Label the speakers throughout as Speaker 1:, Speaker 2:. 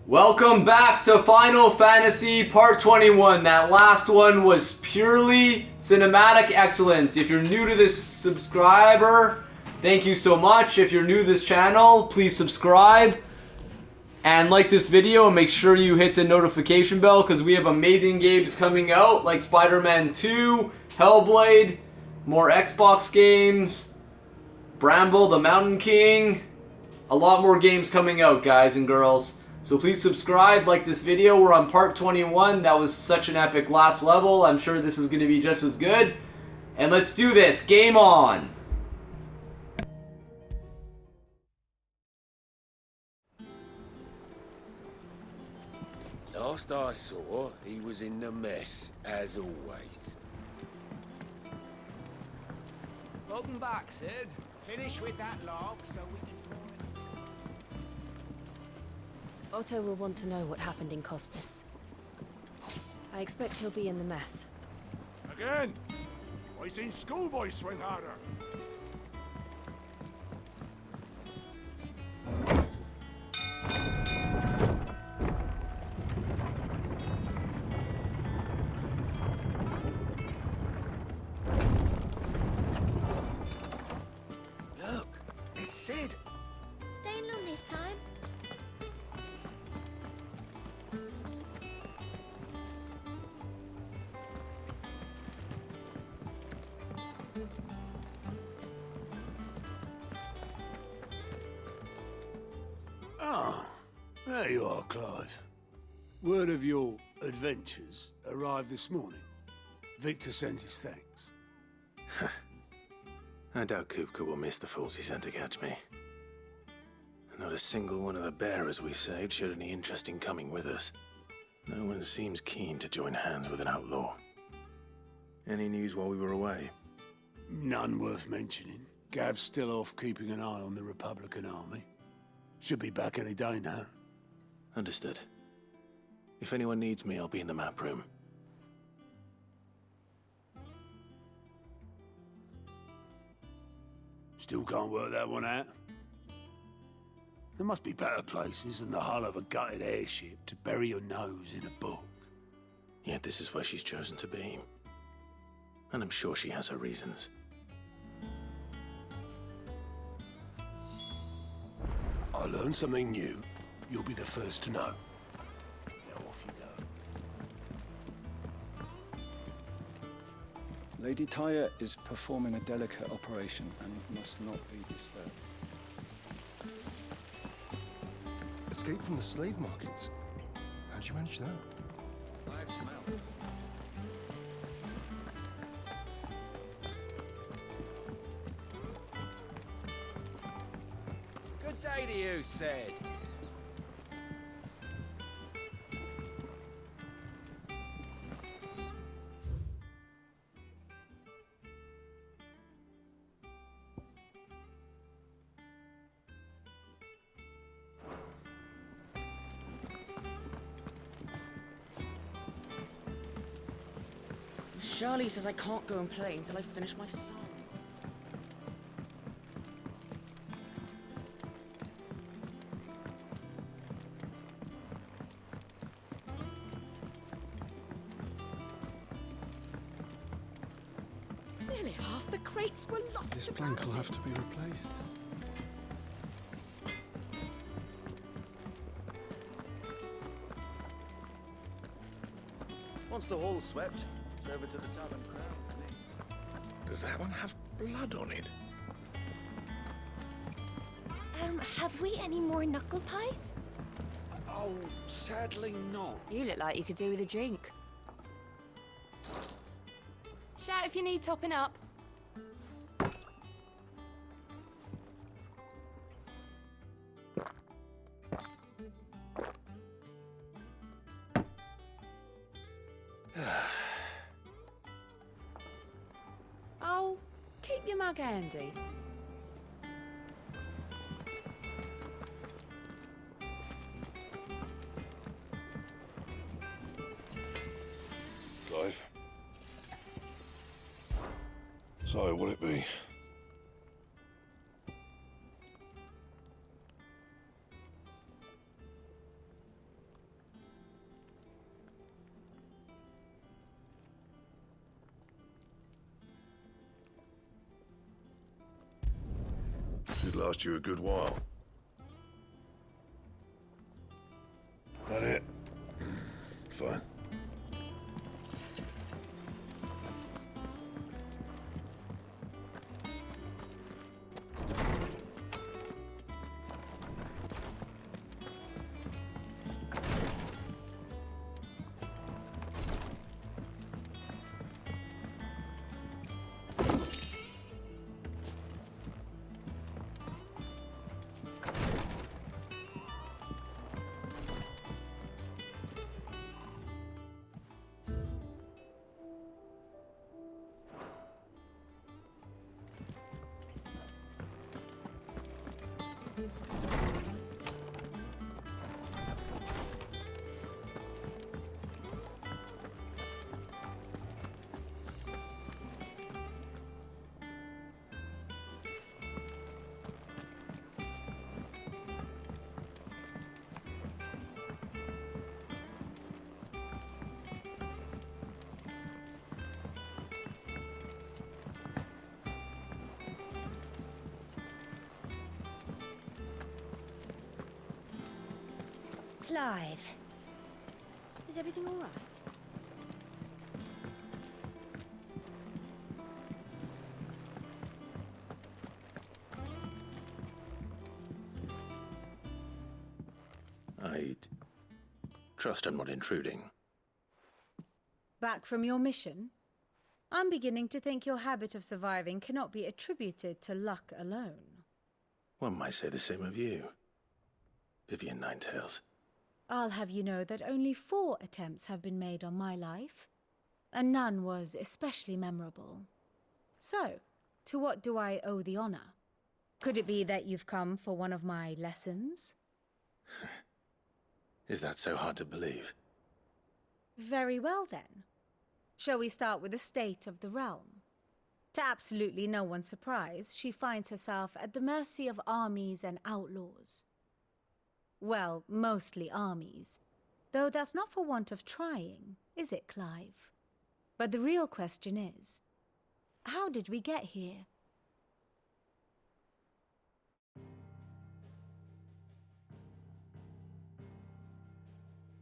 Speaker 1: Welcome back to Final Fantasy Part 21. That last one was purely cinematic excellence. If you're new to this subscriber, thank you so much. If you're new to this channel, please subscribe and like this video and make sure you hit the notification bell because we have amazing games coming out like Spider-Man 2, Hellblade, more Xbox games, Bramble the Mountain King, a lot more games coming out, guys and girls. So please subscribe, like this video. We're on part 21. That was such an epic last level. I'm sure this is going to be just as good. And let's do this. Game on!
Speaker 2: Last I saw, he was in the mess, as always.
Speaker 3: Welcome back, Sid. Finish with that log so we can pour it.
Speaker 4: Otto will want to know what happened in Costas. I expect he'll be in the mess.
Speaker 5: Again? I seen schoolboys swing harder.
Speaker 2: Look, it's Sid.
Speaker 6: Staying long this time?
Speaker 5: Ah, there you are, Clive. Word of your adventures arrived this morning. Victor sent his thanks.
Speaker 7: I doubt Kupka will miss the fools he sent to catch me. Not a single one of the bearers we saved showed any interest in coming with us. No one seems keen to join hands with an outlaw. Any news while we were away?
Speaker 5: None worth mentioning. Gav's still off keeping an eye on the Republican army. Should be back any day now.
Speaker 7: Understood. If anyone needs me, I'll be in the map room.
Speaker 5: Still can't work that one out. There must be better places than the hull of a gutted airship to bury your nose in a book.
Speaker 7: Yet this is where she's chosen to be. And I'm sure she has her reasons.
Speaker 5: I learn something new, you'll be the first to know. Now off you go.
Speaker 8: Lady Tyre is performing a delicate operation and must not be disturbed.
Speaker 9: Escape from the slave markets? How'd you manage that?
Speaker 3: I smell.
Speaker 2: Good day to you, Sid.
Speaker 10: Charlie says I can't go and play until I finish my song.
Speaker 4: Nearly half the crates were lost.
Speaker 8: This plank will have to be replaced.
Speaker 9: Once the hall's swept, it's over to the Tavern Crown.
Speaker 7: Does that one have blood on it?
Speaker 6: Have we any more knuckle pies?
Speaker 2: Oh, sadly not.
Speaker 4: You look like you could do with a drink. Shout if you need topping up. Oh, keep your mug handy.
Speaker 9: Clive. So, what'll it be? Could last you a good while. That it? Fine.
Speaker 6: Clive, is everything all right?
Speaker 7: I trust I'm not intruding.
Speaker 11: Back from your mission? I'm beginning to think your habit of surviving cannot be attributed to luck alone.
Speaker 7: One might say the same of you, Vivian Ninetails.
Speaker 11: I'll have you know that only 4 attempts have been made on my life, and none was especially memorable. So, to what do I owe the honor? Could it be that you've come for one of my lessons?
Speaker 7: Is that so hard to believe?
Speaker 11: Very well then. Shall we start with the state of the realm? To absolutely no one's surprise, she finds herself at the mercy of armies and outlaws. Well, mostly armies. Though that's not for want of trying, is it, Clive? But the real question is, how did we get here?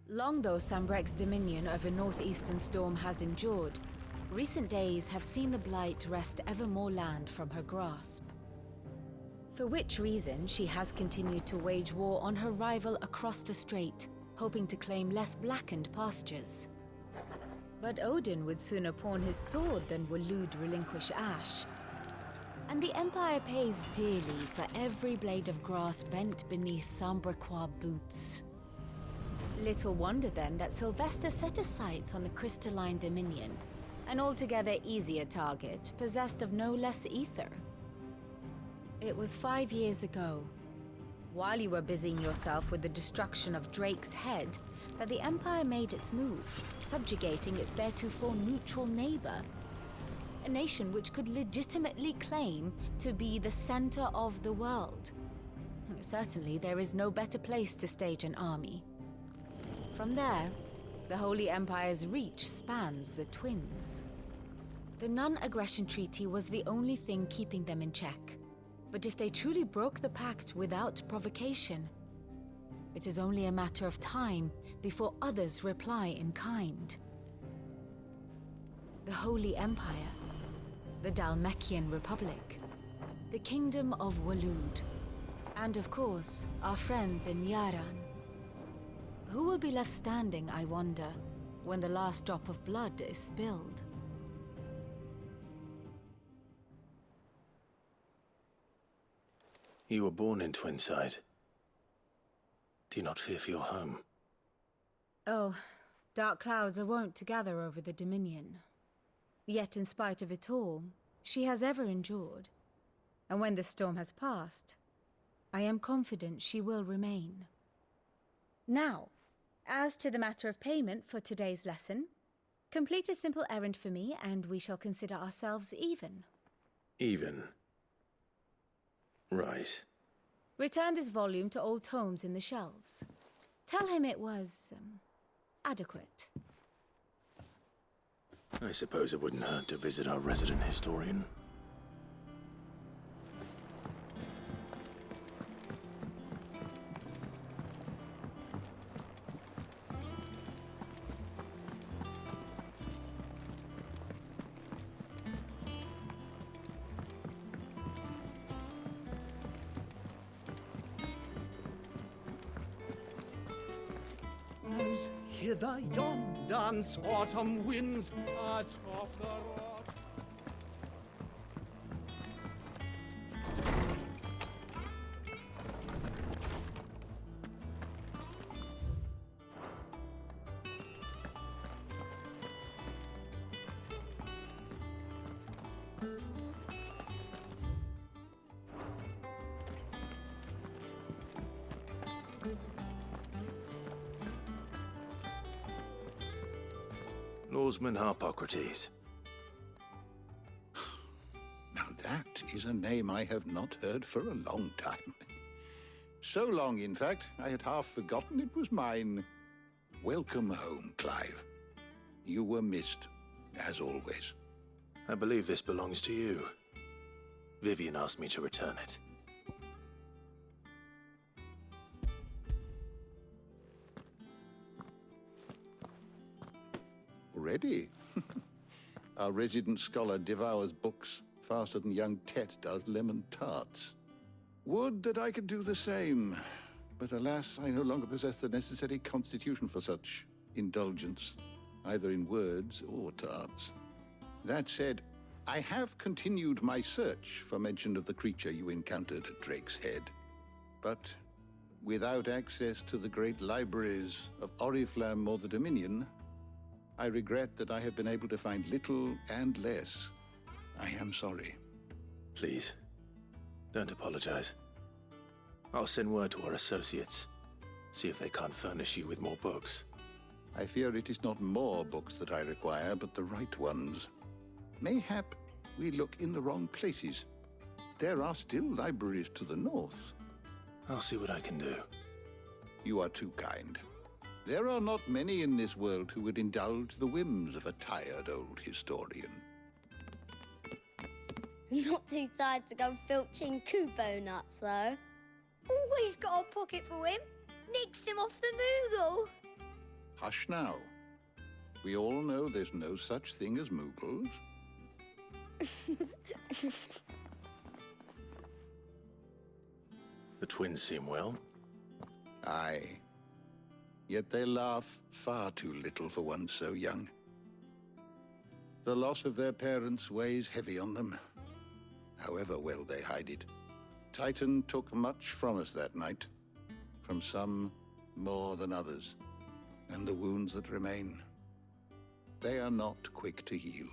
Speaker 11: Long though Sambrek's dominion over northeastern Storm has endured, recent days have seen the Blight wrest ever more land from her grasp. For which reason she has continued to wage war on her rival across the strait, hoping to claim less blackened pastures. But Odin would sooner pawn his sword than Waloed relinquish Ash. And the Empire pays dearly for every blade of grass bent beneath Sambrequois boots. Little wonder then that Sylvester set his sights on the crystalline dominion, an altogether easier target, possessed of no less ether. It was 5 years ago, while you were busying yourself with the destruction of Drake's head, that the Empire made its move, subjugating its theretofore neutral neighbor. A nation which could legitimately claim to be the center of the world. Certainly, there is no better place to stage an army. From there, the Holy Empire's reach spans the Twins. The non-aggression treaty was the only thing keeping them in check. But if they truly broke the pact without provocation, it is only a matter of time before others reply in kind. The Holy Empire, the Dalmekian Republic, the Kingdom of Waloed, and of course, our friends in Yaran. Who will be left standing, I wonder, when the last drop of blood is spilled?
Speaker 7: You were born in Twinside. Do you not fear for your home?
Speaker 11: Oh, dark clouds are wont to gather over the Dominion. Yet in spite of it all, she has ever endured. And when the storm has passed, I am confident she will remain. Now, as to the matter of payment for today's lesson, complete a simple errand for me and we shall consider ourselves even.
Speaker 7: Even? Right.
Speaker 11: Return this volume to old tomes in the shelves. Tell him it was, adequate.
Speaker 7: I suppose it wouldn't hurt to visit our resident historian.
Speaker 12: hither yon dance autumn winds atop the rock.
Speaker 7: Lawsman Harpocrates.
Speaker 13: Now that is a name I have not heard for a long time. So long, in fact, I had half forgotten it was mine. Welcome home, Clive. You were missed, as always.
Speaker 7: I believe this belongs to you. Vivian asked me to return it.
Speaker 13: Already? Our resident scholar devours books faster than young Tet does lemon tarts. Would that I could do the same. But alas, I no longer possess the necessary constitution for such indulgence, either in words or tarts. That said, I have continued my search for mention of the creature you encountered at Drake's Head. But without access to the great libraries of Oriflamme or the Dominion, I regret that I have been able to find little and less. I am sorry.
Speaker 7: Please, don't apologize. I'll send word to our associates. See if they can't furnish you with more books.
Speaker 13: I fear it is not more books that I require, but the right ones. Mayhap we look in the wrong places. There are still libraries to the north.
Speaker 7: I'll see what I can do.
Speaker 13: You are too kind. There are not many in this world who would indulge the whims of a tired old historian.
Speaker 6: Not too tired to go filching Kubo nuts, though. Always got a pocket for him. Nicks him off the Moogle.
Speaker 13: Hush now. We all know there's no such thing as Moogles.
Speaker 7: The twins seem well.
Speaker 13: Aye. Yet they laugh far too little for one so young. The loss of their parents weighs heavy on them, however well they hide it. Titan took much from us that night, from some more than others, and the wounds that remain, they are not quick to heal.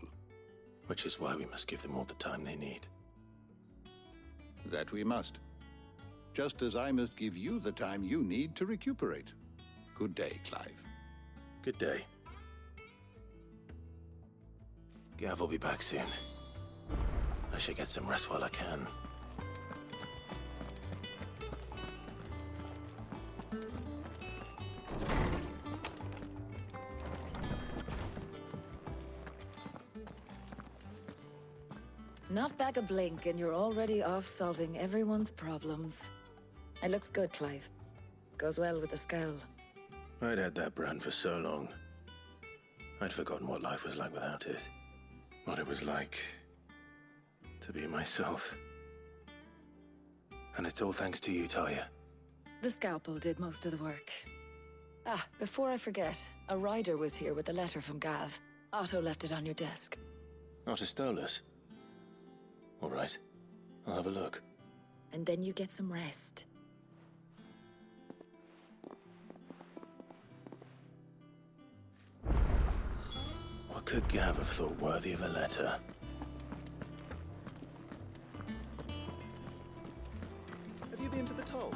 Speaker 7: Which is why we must give them all the time they need.
Speaker 13: That we must. Just as I must give you the time you need to recuperate. Good day, Clive.
Speaker 7: Good day. Gav will be back soon. I should get some rest while I can.
Speaker 14: Not back a blink and you're already off solving everyone's problems. It looks good, Clive. Goes well with the scowl.
Speaker 7: I'd had that brand for so long. I'd forgotten what life was like without it. What it was like to be myself. And it's all thanks to you, Talia.
Speaker 14: The scalpel did most of the work. Ah, before I forget, a rider was here with a letter from Gav. Otto left it on your desk.
Speaker 7: Not a Stolas. All right, I'll have a look.
Speaker 14: And then you get some rest.
Speaker 7: What could Gav have thought worthy of a letter?
Speaker 8: Have you been to the toll?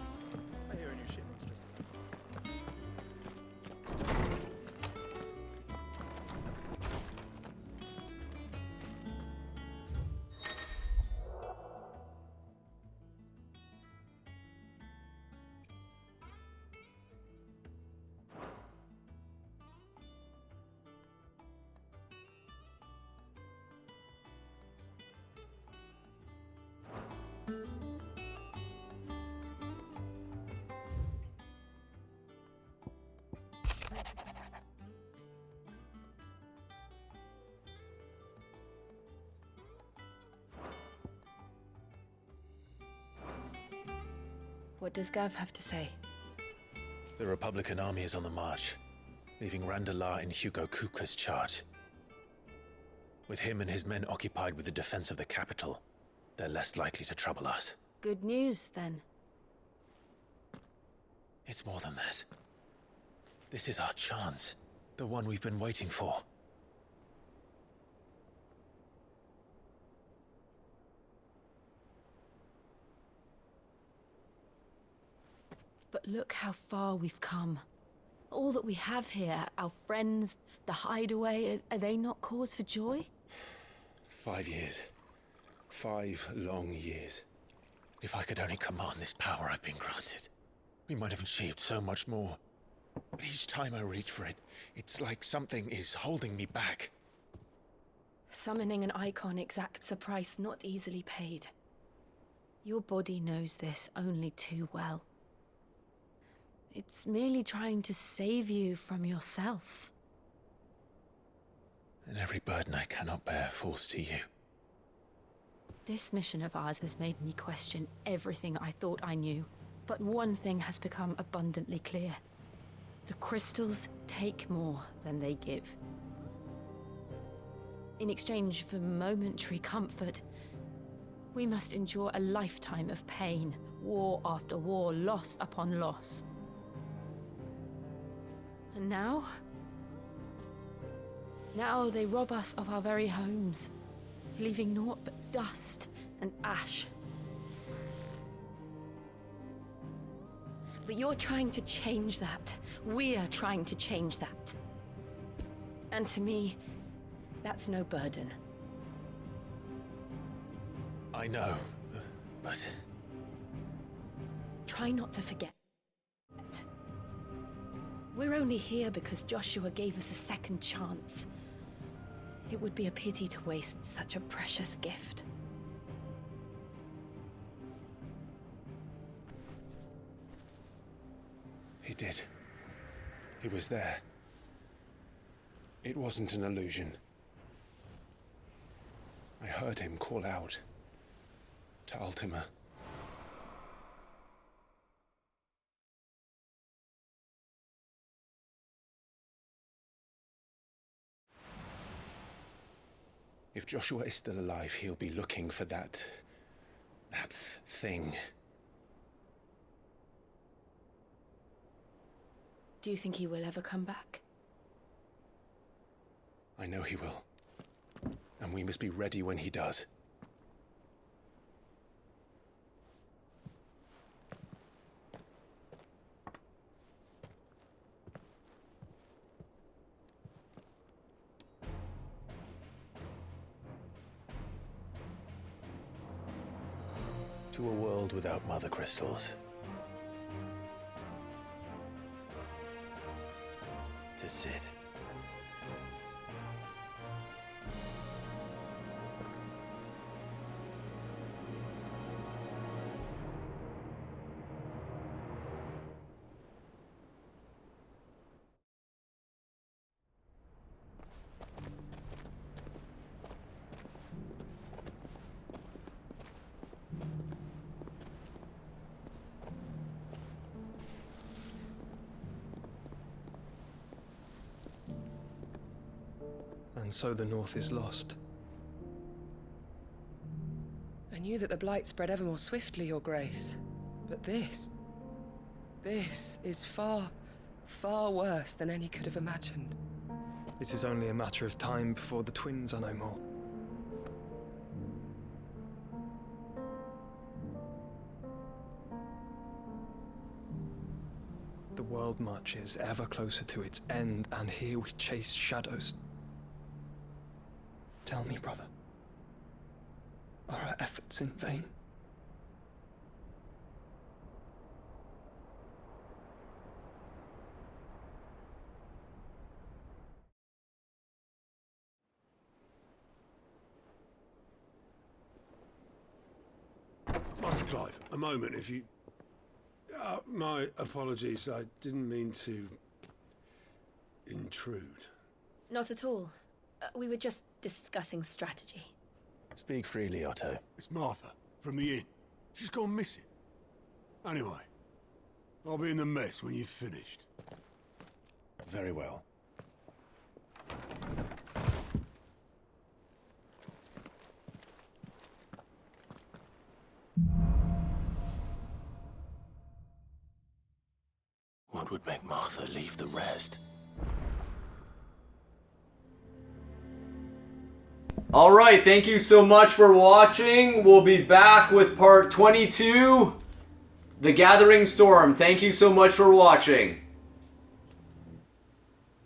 Speaker 8: I hear a new shipment's just...
Speaker 4: What does Gav have to say?
Speaker 7: The Republican army is on the march. leaving Randalar in Hugo Kupka's charge. With him and his men occupied with the defense of the capital, they're less likely to trouble us.
Speaker 4: Good news, then.
Speaker 7: It's more than that. This is our chance. The one we've been waiting for.
Speaker 4: But look how far we've come. All that we have here, our friends, the hideaway, are they not cause for joy?
Speaker 7: 5 years. 5 long years. If I could only command this power I've been granted, we might have achieved so much more. But each time I reach for it, it's like something is holding me back.
Speaker 4: Summoning an Eikon exacts a price not easily paid. Your body knows this only too well. It's merely trying to save you from yourself.
Speaker 7: And every burden I cannot bear falls to you.
Speaker 4: This mission of ours has made me question everything I thought I knew. But one thing has become abundantly clear. The crystals take more than they give. In exchange for momentary comfort, we must endure a lifetime of pain, war after war, loss upon loss. And now? Now they rob us of our very homes, leaving naught but dust and ash. But you're trying to change that. We're trying to change that. And to me, that's no burden.
Speaker 7: I know, but...
Speaker 4: Try not to forget. We're only here because Joshua gave us a second chance. It would be a pity to waste such a precious gift.
Speaker 7: He did. He was there. It wasn't an illusion. I heard him call out to Ultima. If Joshua is still alive, he'll be looking for that thing.
Speaker 4: Do you think he will ever come back?
Speaker 7: I know he will. And we must be ready when he does. To a world without mother crystals. To Sid.
Speaker 9: And so the North is lost.
Speaker 15: I knew that the Blight spread ever more swiftly, Your Grace. But this is far, far worse than any could have imagined.
Speaker 9: It is only a matter of time before the twins are no more. The world marches ever closer to its end, and here we chase shadows. Tell me, brother, are our efforts in vain?
Speaker 5: Master Clive, a moment, if you... my apologies, I didn't mean to... intrude.
Speaker 4: Not at all. We were just discussing strategy.
Speaker 7: Speak freely, Otto.
Speaker 5: It's Martha, from the inn. She's gone missing. Anyway, I'll be in the mess when you've finished.
Speaker 7: Very well. would make Martha leave the rest.
Speaker 1: Alright, thank you so much for watching. We'll be back with part 22, The Gathering Storm. Thank you so much for watching.